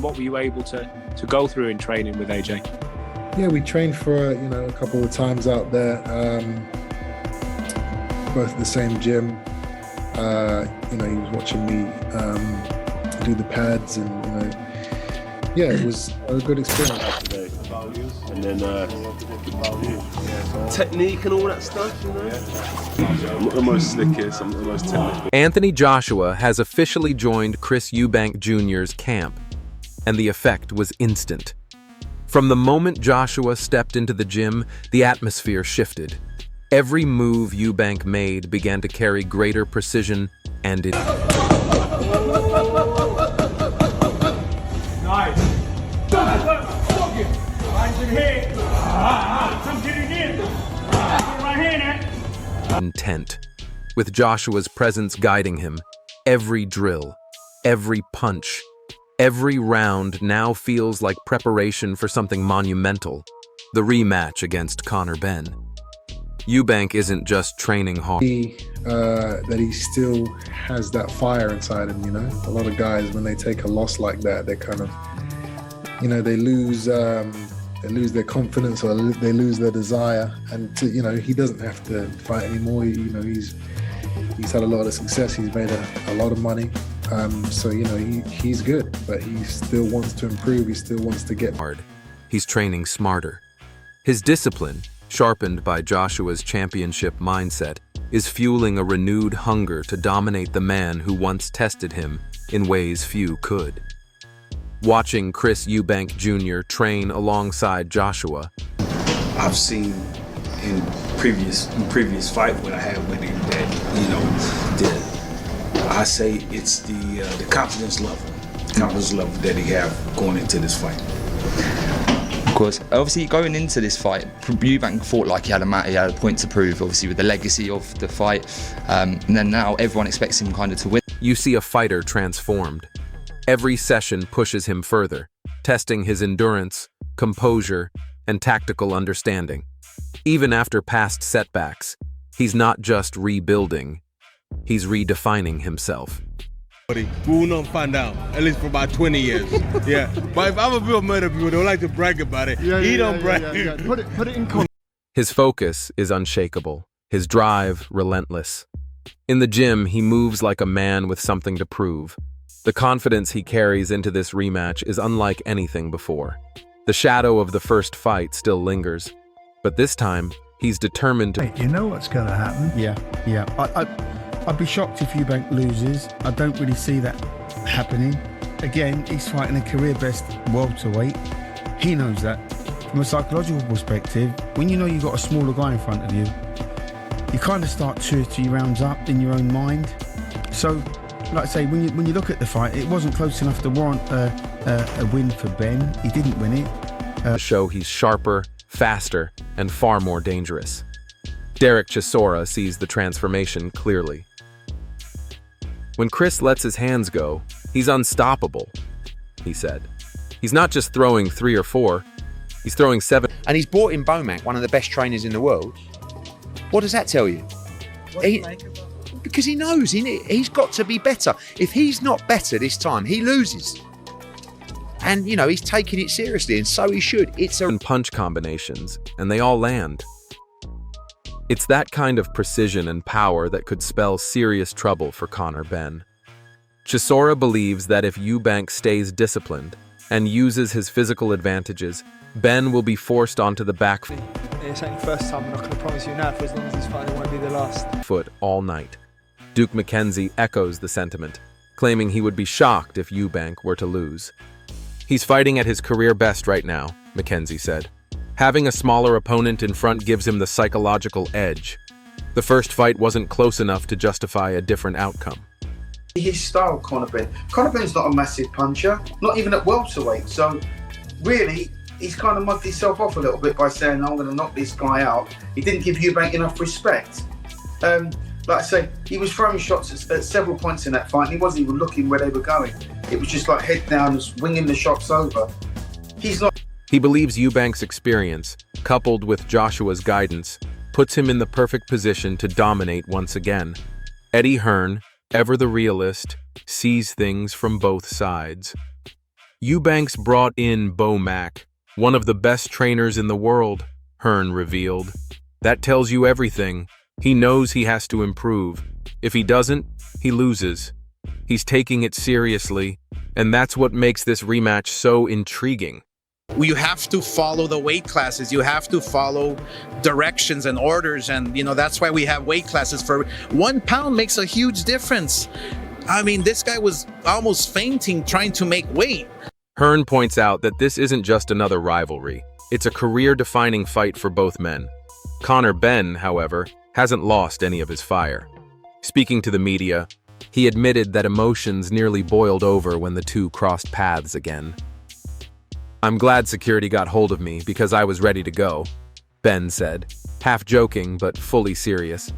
what were you able to go through in training with AJ? Yeah, we trained for a couple of times out there, both at the same gym. He was watching me do the pads, and yeah, it was a good experience. And then technique and all that stuff, I'm not the most slickest, I'm not the most technical. Anthony Joshua has officially joined Chris Eubank Jr.'s camp, and the effect was instant. From the moment Joshua stepped into the gym, the atmosphere shifted. Every move Eubank made began to carry greater precision and it. Nice. Intent, with Joshua's presence guiding him. Every drill, every punch, every round now feels like preparation for something monumental, the rematch against Conor Benn. Eubank isn't just training hard. That he still has that fire inside him, A lot of guys, when they take a loss like that, they kind of, they lose their confidence, or they lose their desire. And he doesn't have to fight anymore. He's had a lot of success. He's made a lot of money. So he's good, but he still wants to improve. He still wants to get hard. He's training smarter. His discipline, sharpened by Joshua's championship mindset, is fueling a renewed hunger to dominate the man who once tested him in ways few could. Watching Chris Eubank Jr. train alongside Joshua, I've seen in previous fight what I had with him that I say it's the confidence level that he have going into this fight. Of course, obviously going into this fight, Eubank thought like he had a point to prove, obviously with the legacy of the fight, and then now everyone expects him kind of to win. You see a fighter transformed. Every session pushes him further, testing his endurance, composure, and tactical understanding. Even after past setbacks, he's not just rebuilding, he's redefining himself. We will not find out, at least for about 20 years. Yeah, but if other people murder people, they don't like to brag about it. He don't brag. Put it in context. His focus is unshakable, his drive relentless. In the gym, he moves like a man with something to prove. The confidence he carries into this rematch is unlike anything before. The shadow of the first fight still lingers, but this time, he's determined to... You know what's going to happen? Yeah. I'd be shocked if Eubank loses. I don't really see that happening. Again, he's fighting a career-best welterweight. He knows that. From a psychological perspective, when you know you've got a smaller guy in front of you, you kind of start 2 or 3 rounds up in your own mind. So, like I say, when you look at the fight, it wasn't close enough to warrant a win for Ben. He didn't win it. To show he's sharper, faster, and far more dangerous. Derek Chisora sees the transformation clearly. When Chris lets his hands go, he's unstoppable, he said. He's not just throwing 3 or 4, he's throwing 7. And he's brought in Bomac, one of the best trainers in the world. What does that tell you? Because he knows he's got to be better. If he's not better this time, he loses. And, he's taking it seriously, and so he should. It's a punch combinations, and they all land. It's that kind of precision and power that could spell serious trouble for Conor Benn. Chisora believes that if Eubank stays disciplined and uses his physical advantages, Benn will be forced onto the back foot. It's only the first time. I'm not going to promise you now, for as long as he's fighting, it won't be the last. Foot all night. Duke McKenzie echoes the sentiment, claiming he would be shocked if Eubank were to lose. He's fighting at his career best right now, McKenzie said. Having a smaller opponent in front gives him the psychological edge. The first fight wasn't close enough to justify a different outcome. His style, Conor Benn. Conor Benn's not a massive puncher, not even at welterweight. So really, he's kind of mugged himself off a little bit by saying, I'm going to knock this guy out. He didn't give Eubank enough respect. Like I say, he was throwing shots at several points in that fight, and he wasn't even looking where they were going. It was just like head down, just winging the shots over. He believes Eubank's experience, coupled with Joshua's guidance, puts him in the perfect position to dominate once again. Hearn, ever the realist, sees things from both sides. Eubanks brought in Mac, one of the best trainers in the world, Hearn revealed. That tells you everything. He knows he has to improve. If he doesn't, he loses. He's taking it seriously, and that's what makes this rematch so intriguing. You have to follow the weight classes. You have to follow directions and orders, and that's why we have weight classes. For 1 pound makes a huge difference. I mean, this guy was almost fainting trying to make weight. Hearn points out that this isn't just another rivalry. It's a career-defining fight for both men. Conor Benn, however, hasn't lost any of his fire. Speaking to the media, he admitted that emotions nearly boiled over when the two crossed paths again. "I'm glad security got hold of me because I was ready to go," Benn said, half joking but fully serious.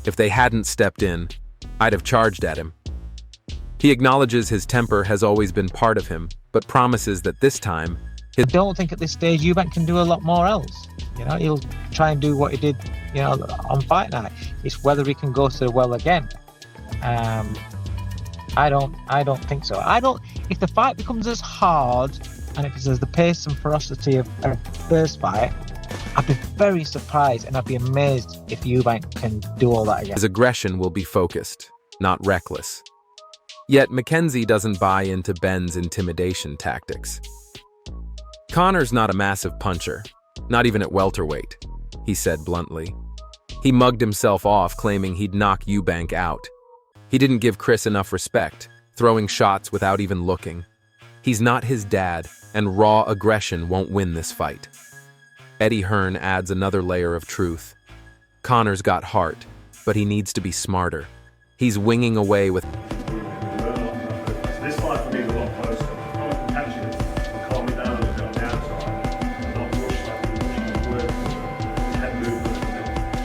"If they hadn't stepped in, I'd have charged at him." He acknowledges his temper has always been part of him, but promises that this time, I don't think at this stage Eubank can do a lot more else. He'll try and do what he did, on fight night. It's whether he can go to the well again. I don't think so. If the fight becomes as hard and if it's as the pace and ferocity of a first fight, I'd be very surprised and I'd be amazed if Eubank can do all that again. His aggression will be focused, not reckless. Yet McKenzie doesn't buy into Benn's intimidation tactics. "Conor's not a massive puncher, not even at welterweight," he said bluntly. He mugged himself off, claiming he'd knock Eubank out. He didn't give Chris enough respect, throwing shots without even looking. He's not his dad, and raw aggression won't win this fight. Eddie Hearn adds another layer of truth. Conor's got heart, but he needs to be smarter. He's winging away with... This fight for me is a lot closer. I'm catching it, calm me down a little bit on the outside, and not push his work, his head movement,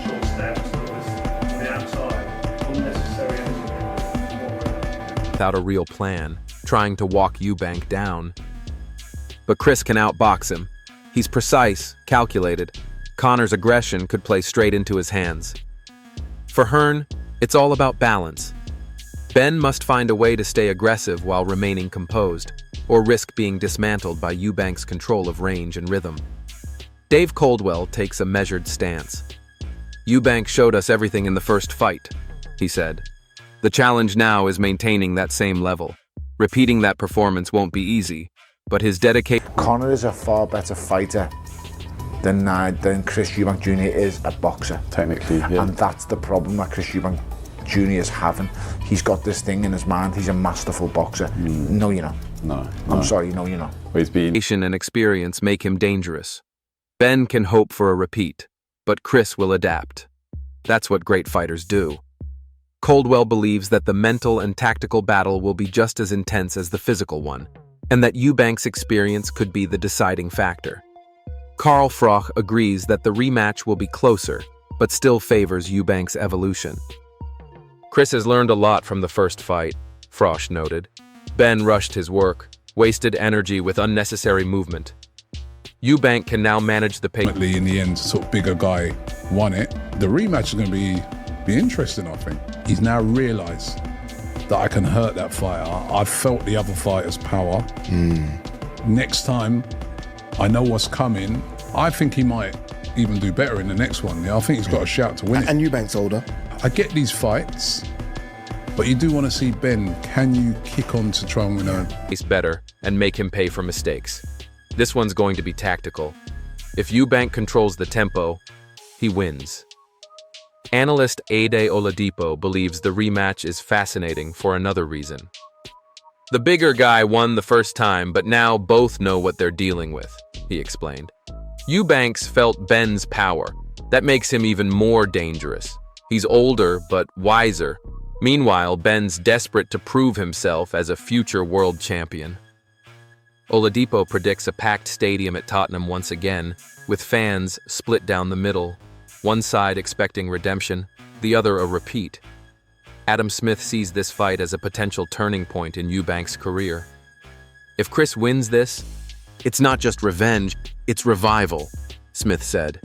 short steps, on the outside, unnecessary energy. Without a real plan, trying to walk Eubank down. But Chris can outbox him. He's precise, calculated. Conor's aggression could play straight into his hands. For Hearn, it's all about balance. Benn must find a way to stay aggressive while remaining composed, or risk being dismantled by Eubank's control of range and rhythm. Dave Coldwell takes a measured stance. "Eubank showed us everything in the first fight," he said. "The challenge now is maintaining that same level. Repeating that performance won't be easy, but his dedication..." Conor is a far better fighter than Chris Eubank Jr. is a boxer. Technically, yeah. And that's the problem that Chris Eubank Jr. is having. He's got this thing in his mind. He's a masterful boxer. No, you're not. No. I'm sorry, no, you're not. He's been... Patience and experience make him dangerous. Benn can hope for a repeat, but Chris will adapt. That's what great fighters do. Coldwell believes that the mental and tactical battle will be just as intense as the physical one, and that Eubank's experience could be the deciding factor. Carl Froch agrees that the rematch will be closer, but still favors Eubank's evolution. "Chris has learned a lot from the first fight," Froch noted. "Benn rushed his work, wasted energy with unnecessary movement. Eubank can now manage the pace." In the end, sort of bigger guy won it. The rematch is going to be interesting, I think. He's now realised that I can hurt that fighter. I've felt the other fighter's power. Next time, I know what's coming. I think he might even do better in the next one. I think he's got a shout to win it. And Eubank's older. I get these fights, but you do want to see Benn. Can you kick on to try and win a... He's better and make him pay for mistakes. This one's going to be tactical. If Eubank controls the tempo, he wins. Analyst Ade Oladipo believes the rematch is fascinating for another reason. "The bigger guy won the first time, but now both know what they're dealing with," he explained. Eubanks felt Benn's power. That makes him even more dangerous. He's older, but wiser. Meanwhile, Benn's desperate to prove himself as a future world champion. Oladipo predicts a packed stadium at Tottenham once again, with fans split down the middle, one side expecting redemption, the other a repeat. Adam Smith sees this fight as a potential turning point in Eubank's career. "If Chris wins this, it's not just revenge, it's revival," Smith said.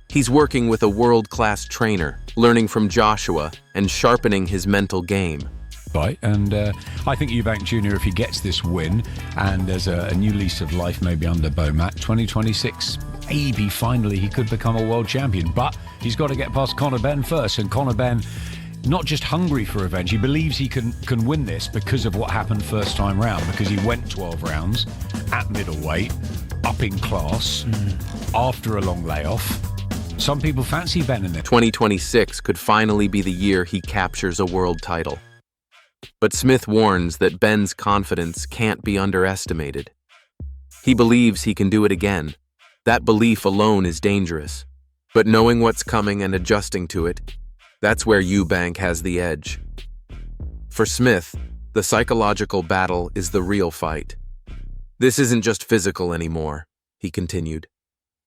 "He's working with a world-class trainer, learning from Joshua and sharpening his mental game. fight, and I think Eubank Jr., if he gets this win and there's a new lease of life maybe under BOMAC, 2026, maybe finally he could become a world champion, but he's got to get past Conor Benn first, and Conor Benn not just hungry for revenge, he believes he can win this because of what happened first time round, because he went 12 rounds at middleweight, up in class, after a long layoff. Some people fancy Benn in it. 2026 could finally be the year he captures a world title. But Smith warns that Benn's confidence can't be underestimated. He believes he can do it again. That belief alone is dangerous. But knowing what's coming and adjusting to it, that's where Eubank has the edge. For Smith, the psychological battle is the real fight. This isn't just physical anymore, he continued.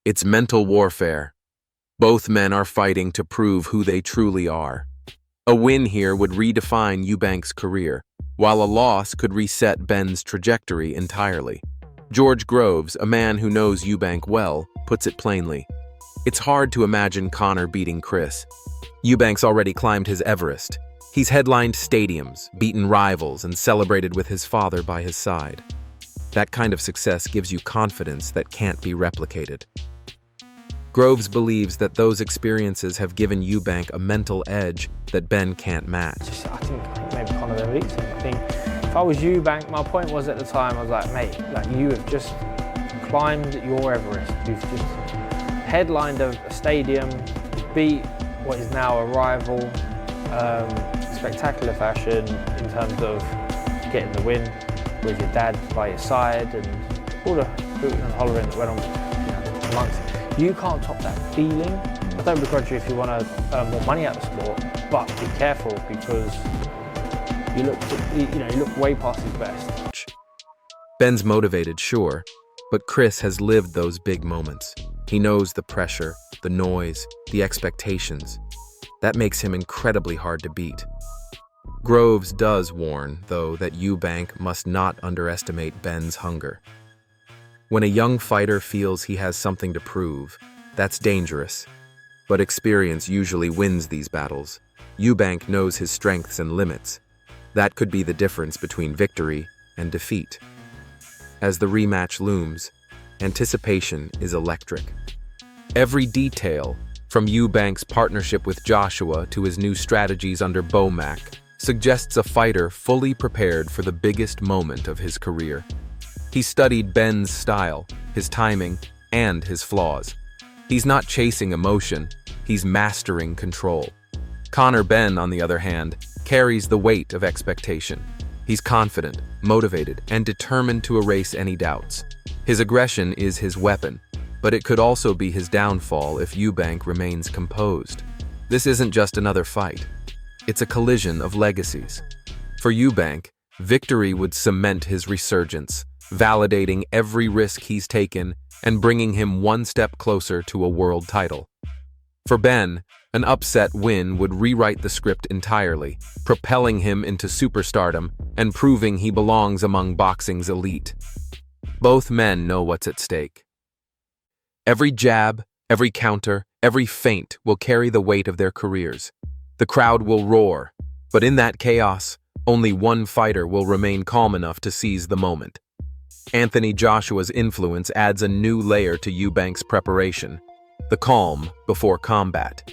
It's mental warfare. Both men are fighting to prove who they truly are. A win here would redefine Eubank's career, while a loss could reset Benn's trajectory entirely. George Groves, a man who knows Eubank well, puts it plainly. It's hard to imagine Conor beating Chris. Eubank's already climbed his Everest. He's headlined stadiums, beaten rivals, and celebrated with his father by his side. That kind of success gives you confidence that can't be replicated. Groves believes that those experiences have given Eubank a mental edge that Benn can't match. I think maybe Conor Benn beats him. I think if I was Eubank, my point was at the time, I was like, mate, like you have just climbed your Everest. You've just headlined a stadium, beat what is now a rival, spectacular fashion in terms of getting the win with your dad by your side and all the hooting and hollering that went on amongst it. You can't top that feeling. I don't begrudge you if you want to earn more money out of the sport, but be careful because you look way past his best. Benn's motivated, sure, but Chris has lived those big moments. He knows the pressure, the noise, the expectations. That makes him incredibly hard to beat. Groves does warn, though, that Eubank must not underestimate Benn's hunger. When a young fighter feels he has something to prove, that's dangerous. But experience usually wins these battles. Eubank knows his strengths and limits. That could be the difference between victory and defeat. As the rematch looms, anticipation is electric. Every detail, from Eubank's partnership with Joshua to his new strategies under BOMAC, suggests a fighter fully prepared for the biggest moment of his career. He studied Benn's style, his timing, and his flaws. He's not chasing emotion, he's mastering control. Conor Benn, on the other hand, carries the weight of expectation. He's confident, motivated, and determined to erase any doubts. His aggression is his weapon, but it could also be his downfall if Eubank remains composed. This isn't just another fight. It's a collision of legacies. For Eubank, victory would cement his resurgence, validating every risk he's taken and bringing him one step closer to a world title. For Benn, an upset win would rewrite the script entirely, propelling him into superstardom and proving he belongs among boxing's elite. Both men know what's at stake. Every jab, every counter, every feint will carry the weight of their careers. The crowd will roar, but in that chaos, only one fighter will remain calm enough to seize the moment. Anthony Joshua's influence adds a new layer to Eubank's preparation, the calm before combat.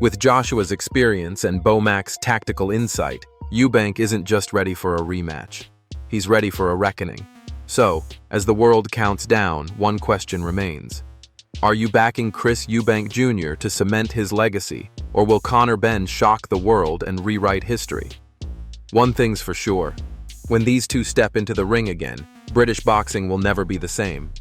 With Joshua's experience and BOMAC's tactical insight, Eubank isn't just ready for a rematch. He's ready for a reckoning. So, as the world counts down, one question remains. Are you backing Chris Eubank Jr. to cement his legacy, or will Conor Benn shock the world and rewrite history? One thing's for sure. When these two step into the ring again, British boxing will never be the same.